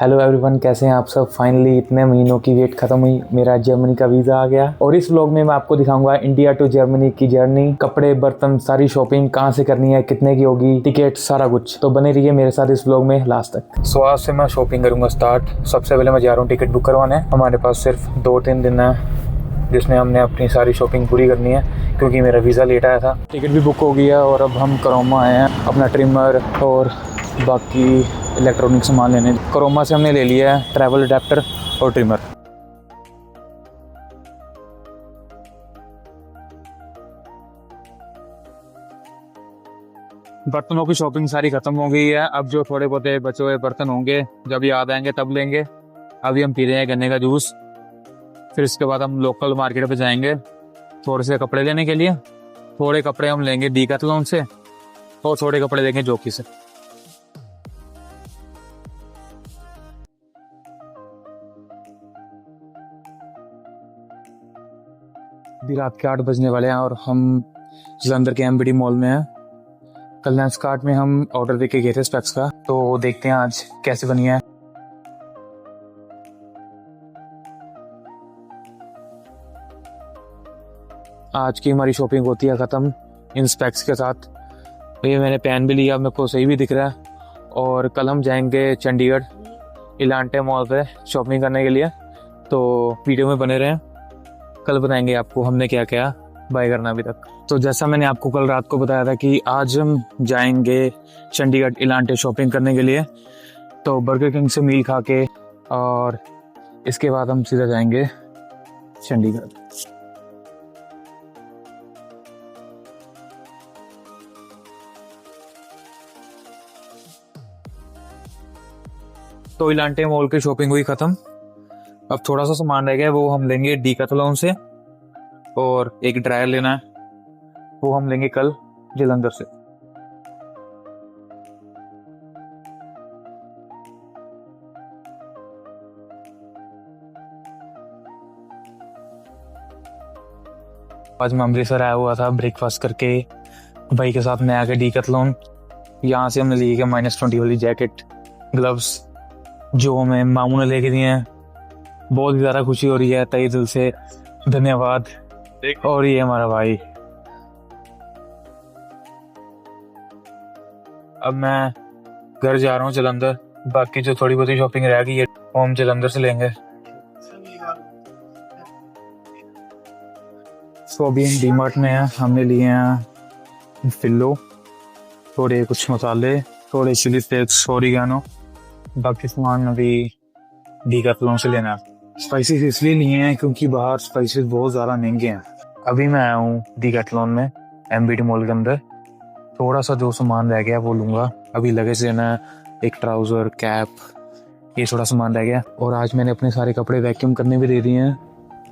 Hello everyone, कैसे हैं आप सब। फाइनली इतने महीनों की वेट खत्म हुई, मेरा जर्मनी का वीज़ा आ गया और इस व्लॉग में मैं आपको दिखाऊंगा इंडिया टू जर्मनी की जर्नी। कपड़े, बर्तन, सारी शॉपिंग कहाँ से करनी है, कितने की होगी, टिकट, सारा कुछ। तो बने रहिए मेरे साथ इस व्लॉग में लास्ट तक। सो आज से मैं शॉपिंग करूंगा स्टार्ट। सबसे पहले मैं जा रहा हूँ टिकट बुक करवाने। हमारे पास सिर्फ 2-3 दिन है जिसमें हमने अपनी सारी शॉपिंग पूरी करनी है क्योंकि मेरा वीज़ा लेट आया था। टिकट भी बुक हो गया और अब हम क्रोमा आए हैं अपना ट्रिमर और बाकी इलेक्ट्रॉनिक सामान लेने। क्रोमा से हमने ले लिया है ट्रैवल अडेप्टर और ट्रिमर। बर्तनों की शॉपिंग सारी खत्म हो गई है। अब जो थोड़े बहुत बचे हुए बर्तन होंगे जब याद आएंगे तब लेंगे। अभी हम पी रहे हैं गन्ने का जूस। फिर इसके बाद हम लोकल मार्केट पे जाएंगे थोड़े से कपड़े लेने के लिए। थोड़े कपड़े हम लेंगे डीकैथलॉन से और थोड़े कपड़े लेंगे जोकी से। अभी रात के 8 बजने वाले हैं और हम जलंधर के एमबीडी मॉल में हैं। कल लेंसकार्ट में हम ऑर्डर दे के गए थे स्पेक्स का, तो देखते हैं आज कैसे बनी है। आज की हमारी शॉपिंग होती है ख़त्म इन स्पेक्स के साथ। ये मैंने पेन भी लिया, मेरे को सही भी दिख रहा है। और कल हम जाएंगे चंडीगढ़ इलांटे मॉल पे शॉपिंग करने के लिए, तो वीडियो में बने रहें। कल बताएंगे आपको हमने क्या क्या बाय करना अभी तक। तो जैसा मैंने आपको कल रात को बताया था कि आज हम जाएंगे चंडीगढ़ इलांटे शॉपिंग करने के लिए, तो बर्गर किंग से मील खा के और इसके बाद हम सीधा जाएंगे चंडीगढ़। तो इलांटे मॉल की शॉपिंग हुई ख़त्म। अब थोड़ा सा सामान रह गया, वो हम लेंगे डीकैथलॉन से और एक ड्रायर लेना है, वो हम लेंगे कल जलंधर से। आज मैं अमृतसर आया हुआ था ब्रेकफास्ट करके भाई के साथ। मैं आके डीकैथलॉन, यहाँ से हमने ली है -20 वाली जैकेट, ग्लव्स जो हमें मामू ने लेके दिए हैं। बहुत ही ज़्यादा खुशी हो रही है, तहे दिल से धन्यवाद। और ये हमारा भाई। अब मैं घर जा रहा हूँ जलंधर। बाकी जो थोड़ी बहुत शॉपिंग रह गई है वो हम जलंधर से लेंगे। तो अभी हम डीमार्ट में हैं। हमने लिए हैं फिल्लो, थोड़े कुछ मसाले, थोड़े चिली फ्लेक्स, ओरिगानो। बाकी सामान अभी डीकैथलॉन से लेना है। स्पाइसेस इसलिए लिए हैं क्योंकि बाहर स्पाइसेस बहुत ज़्यादा महंगे हैं। अभी मैं आया हूँ डीकैथलॉन में एमबीडी मॉल के अंदर। थोड़ा सा जो सामान रह गया वो लूँगा। अभी लगेज लेना है, एक ट्राउज़र, कैप, ये थोड़ा सामान रह गया। और आज मैंने अपने सारे कपड़े वैक्यूम करने भी दे दिए हैं,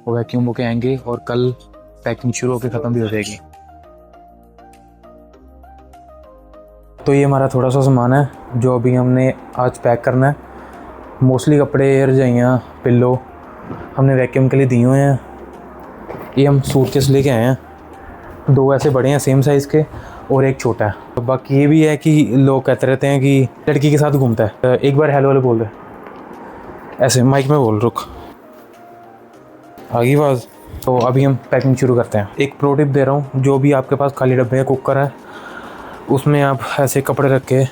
वो वैक्यूम होके आएंगे और कल पैकिंग शुरू होकर ख़त्म भी हो जाएगी। तो ये हमारा थोड़ा सा सामान है जो अभी हमने आज पैक करना है। मोस्टली कपड़े, रजाइयाँ, पिल्लो हमने वैक्यूम के लिए दिए हुए हैं। ये हम सूटकेस लेके आए हैं, 2 ऐसे बड़े हैं सेम साइज़ के और एक छोटा है। तो बाकी ये भी है कि लोग कहते रहते हैं कि लड़की के साथ घूमता है। एक बार हेलो हेलो बोल दे, ऐसे माइक में बोल, रुक आगे आवाज़। तो अभी हम पैकिंग शुरू करते हैं। एक प्रो टिप दे रहा हूँ, जो भी आपके पास खाली डब्बे है, कुकर है, उसमें आप ऐसे कपड़े रख के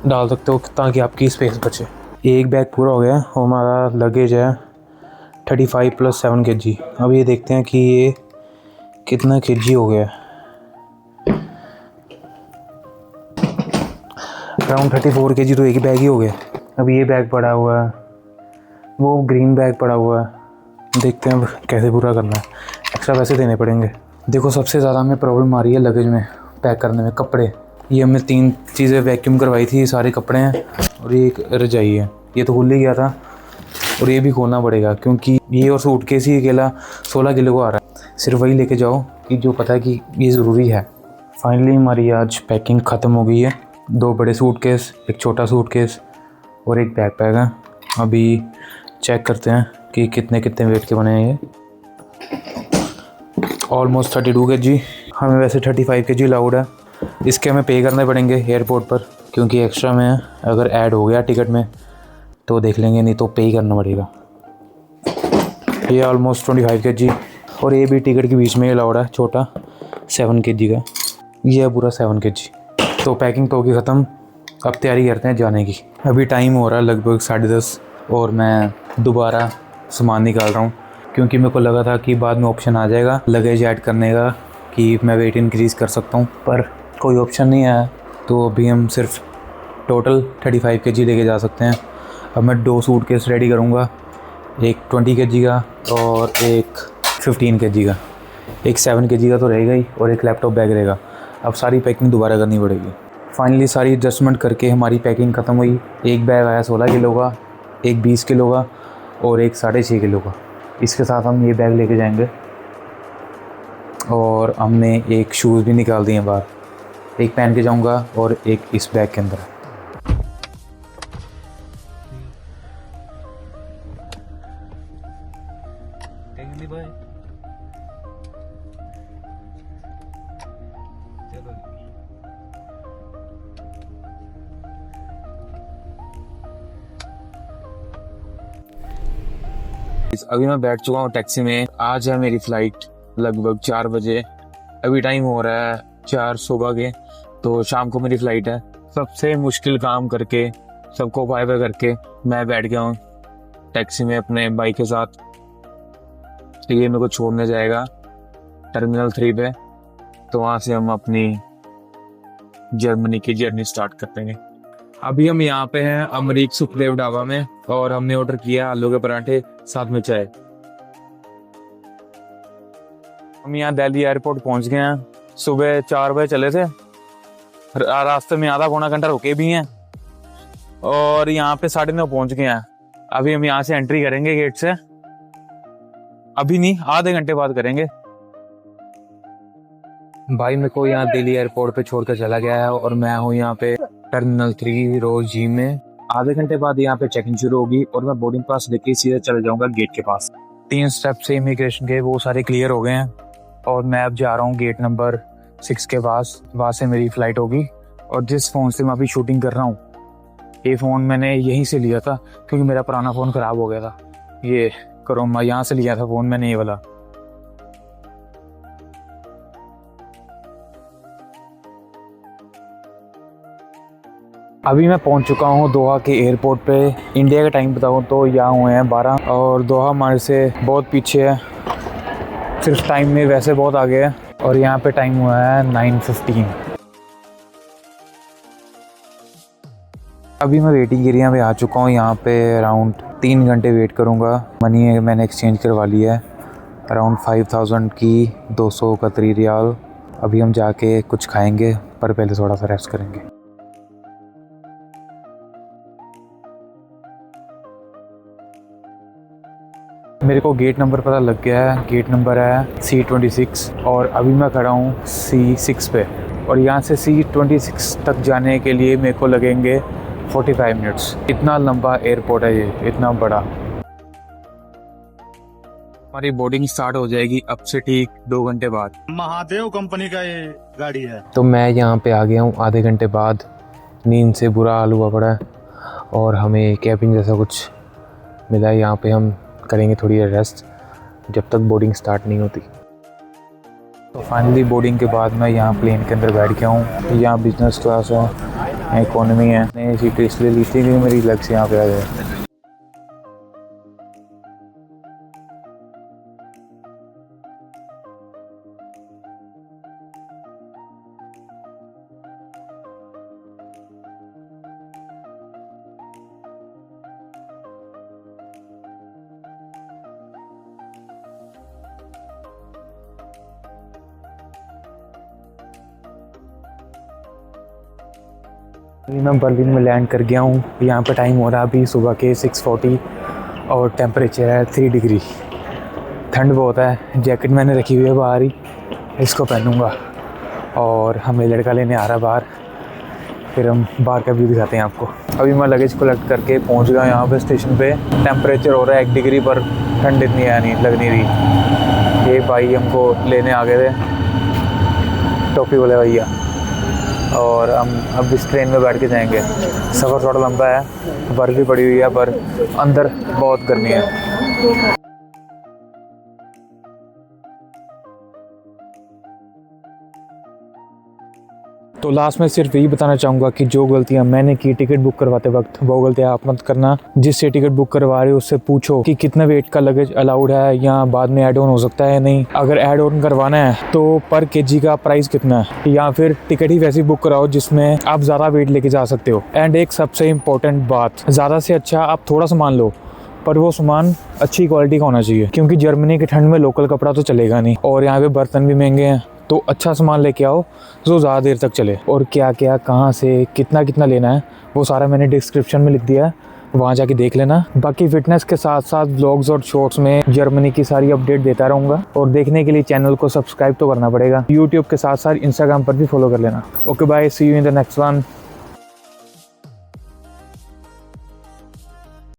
डाल सकते हो ताकि आपकी स्पेस बचे। एक बैग पूरा हो गया और हमारा लगेज है 35 + 7 kg। अब ये देखते हैं कि ये कितना kg हो गया। अराउंड 34 kg तो एक बैग ही हो गया। अब ये बैग पड़ा हुआ है, वो ग्रीन बैग पड़ा हुआ है। देखते हैं अब कैसे पूरा करना है, एक्स्ट्रा पैसे देने पड़ेंगे। देखो सबसे ज़्यादा हमें प्रॉब्लम आ रही है लगेज में पैक करने में। कपड़े, ये हमने 3 चीज़ें वैक्यूम करवाई थी, ये सारे कपड़े हैं और ये एक रजाई है। ये तो खुल ही गया था और ये भी खोलना पड़ेगा क्योंकि ये और सूटकेस ही अकेला 16 किलो को आ रहा है। सिर्फ वही लेके जाओ कि जो पता है कि ये ज़रूरी है। फाइनली हमारी आज पैकिंग ख़त्म हो गई है। 2 बड़े सूटकेस, एक छोटा सूटकेस और एक बैकपैक है। अभी चेक करते हैं कि कितने कितने वेट के बने हैं। ये ऑलमोस्ट 32 kg। हमें वैसे 35 kg अलाउड है। इसके हमें पे करने पड़ेंगे एयरपोर्ट पर क्योंकि एक्स्ट्रा में अगर ऐड हो गया टिकट में तो देख लेंगे, नहीं तो पे ही करना पड़ेगा। ये ऑलमोस्ट 25 kg और ये भी टिकट के बीच में अलाउड है, छोटा 7 kg का। ये है पूरा 7 kg। तो पैकिंग तो होगी ख़त्म, अब तैयारी करते हैं जाने की। अभी टाइम हो रहा है लगभग 10:30 और मैं दोबारा सामान निकाल रहा हूँ, क्योंकि मेरे को लगा था कि बाद में ऑप्शन आ जाएगा लगेज ऐड करने का कि मैं वेट इंक्रीज़ कर सकता हूँ, पर कोई ऑप्शन नहीं आया। तो अभी हम सिर्फ टोटल 35 kg लेके जा सकते हैं। अब मैं 2 सूटकेस रेडी करूँगा, एक 20 kg का और एक 15 kg का। एक 7 kg का तो रहेगा ही और एक लैपटॉप बैग रहेगा। अब सारी पैकिंग दोबारा करनी पड़ेगी। फाइनली सारी एडजस्टमेंट करके हमारी पैकिंग ख़त्म हुई। एक बैग आया 16 किलो का, एक 20 किलो का और एक 6.5 किलो का। इसके साथ हम ये बैग लेके जाएंगे। और हमने एक शूज़ भी निकाल दिए बाहर, एक पहन के जाऊंगा और एक इस बैग के अंदर। अभी मैं बैठ चुका हूँ टैक्सी में। आज है मेरी फ़्लाइट लगभग 4 बजे। अभी टाइम हो रहा है 4 सुबह के, तो शाम को मेरी फ़्लाइट है। सबसे मुश्किल काम करके, सबको बाय बाय करके मैं बैठ गया हूँ टैक्सी में अपने बाइक के साथ। तो ये मेरे को छोड़ने जाएगा टर्मिनल 3 पे, तो वहाँ से हम अपनी जर्मनी की जर्नी स्टार्ट कर देंगे। अभी हम यहाँ पे हैं अमरीक सुखदेव ढाबा में और हमने ऑर्डर किया आलू के पराठे साथ में चाय। हम यहाँ दिल्ली एयरपोर्ट पहुँच गए हैं। सुबह 4 बजे चले थे, रास्ते में आधा पौना घंटा रुके भी हैं और यहाँ पे 9:30 पहुँच गए हैं। अभी हम यहाँ से एंट्री करेंगे गेट से, अभी नहीं आधे घंटे बाद करेंगे। भाई मेरे को यहाँ दिल्ली एयरपोर्ट पे छोड़ कर चला गया है और मैं हूँ यहाँ पे टर्मिनल 3 रोज जी में। आधे घंटे बाद यहाँ पे चेकिंग शुरू होगी और मैं बोर्डिंग पास लेके सीधे चले जाऊंगा गेट के पास। 3 स्टेप से इमिग्रेशन के वो सारे क्लियर हो गए हैं और मैं अब जा रहा हूँ गेट नंबर 6 के पास। वहाँ से मेरी फ़्लाइट होगी। और जिस फ़ोन से मैं अभी शूटिंग कर रहा हूँ, ये फ़ोन मैंने यहीं से लिया था क्योंकि मेरा पुराना फ़ोन ख़राब हो गया था। ये क्रोमा, यहाँ से लिया था फ़ोन मैंने, ये वाला। अभी मैं पहुंच चुका हूं दोहा के एयरपोर्ट पे। इंडिया का टाइम बताऊं तो यहाँ हुए हैं 12 और दोहा हमारे से बहुत पीछे है। सिर्फ टाइम में वैसे बहुत आगे है और यहाँ पे टाइम हुआ है 9:15। अभी मैं वेटिंग एरिया में आ चुका हूँ। यहाँ पे अराउंड 3 घंटे वेट करूँगा। मनी मैंने एक्सचेंज करवा लिया है, अराउंड 5000 की 200 कतरी रियाल। अभी हम जाके कुछ खाएँगे पर पहले थोड़ा सा रेस्ट करेंगे। मेरे को गेट नंबर पता लग गया है। गेट नंबर है C26 और अभी मैं खड़ा हूँ C6 पे। और यहाँ से C26 तक जाने के लिए मेरे को लगेंगे 45 मिनट्स। इतना लंबा एयरपोर्ट है ये, इतना बड़ा। हमारी बोर्डिंग स्टार्ट हो जाएगी अब से ठीक 2 घंटे बाद। महादेव कंपनी का ये गाड़ी है। तो मैं यहाँ पे आ गया हूँ आधे घंटे बाद। नींद से बुरा हाल हुआ पड़ा है और हमें कैबिन जैसा कुछ मिला है। यहाँ पे हम करेंगे थोड़ी देर रेस्ट जब तक बोर्डिंग स्टार्ट नहीं होती। तो फाइनली बोर्डिंग के बाद मैं यहाँ प्लेन के अंदर बैठ गया हूँ। यहाँ बिजनेस क्लास है, इकोनॉमी है। मैंने सीट इसलिए ली थी क्योंकि मेरी लग्स यहाँ पे आ जाए। अभी मैं बर्लिन में लैंड कर गया हूँ। यहाँ पे टाइम हो रहा है अभी सुबह के 6:40 और टेम्परेचर है 3 डिग्री। ठंड बहुत है। जैकेट मैंने रखी हुई है बाहर ही, इसको पहनूँगा। और हमें लड़का लेने आ रहा है बाहर, फिर हम बाहर का व्यू दिखाते हैं आपको। अभी मैं लगेज कलेक्ट करके पहुँच गया यहाँ पे स्टेशन पे। टेम्परेचर हो रहा है 1 डिग्री पर ठंड इतनी है नहीं, लग नहीं रही। ये भाई हमको लेने आ गए थे, टोपी वाले भैया। और हम अब इस ट्रेन में बैठ के जाएंगे। सफ़र थोड़ा लंबा है, बर्फ़ भी पड़ी हुई है, पर अंदर बहुत गर्मी है। तो लास्ट में सिर्फ यही बताना चाहूँगा कि जो गलतियाँ मैंने की टिकट बुक करवाते वक्त, वो गलतियाँ आप मत करना। जिससे टिकट बुक करवा रहे हो उससे पूछो कि कितना वेट का लगेज अलाउड है या बाद में ऐड ऑन हो सकता है नहीं। अगर ऐड ऑन करवाना है तो पर केजी का प्राइस कितना है, या फिर टिकट ही वैसी बुक कराओ जिसमें आप ज़्यादा वेट लेके जा सकते हो। एंड एक सबसे इम्पोर्टेंट बात, ज़्यादा से अच्छा आप थोड़ा सामान लो, पर वो सामान अच्छी क्वालिटी का होना चाहिए, क्योंकि जर्मनी की ठंड में लोकल कपड़ा तो चलेगा नहीं और यहाँ पे बर्तन भी महंगे हैं। तो अच्छा सामान लेके आओ जो ज़्यादा देर तक चले। और क्या क्या कहाँ से कितना कितना लेना है वो सारा मैंने डिस्क्रिप्शन में लिख दिया है, वहाँ जाके देख लेना। बाकी फिटनेस के साथ साथ व्लॉग्स और शॉर्ट्स में जर्मनी की सारी अपडेट देता रहूँगा, और देखने के लिए चैनल को सब्सक्राइब तो करना पड़ेगा। यूट्यूब के साथ साथ इंस्टाग्राम पर भी फॉलो कर लेना। Okay bye, see you in the next one.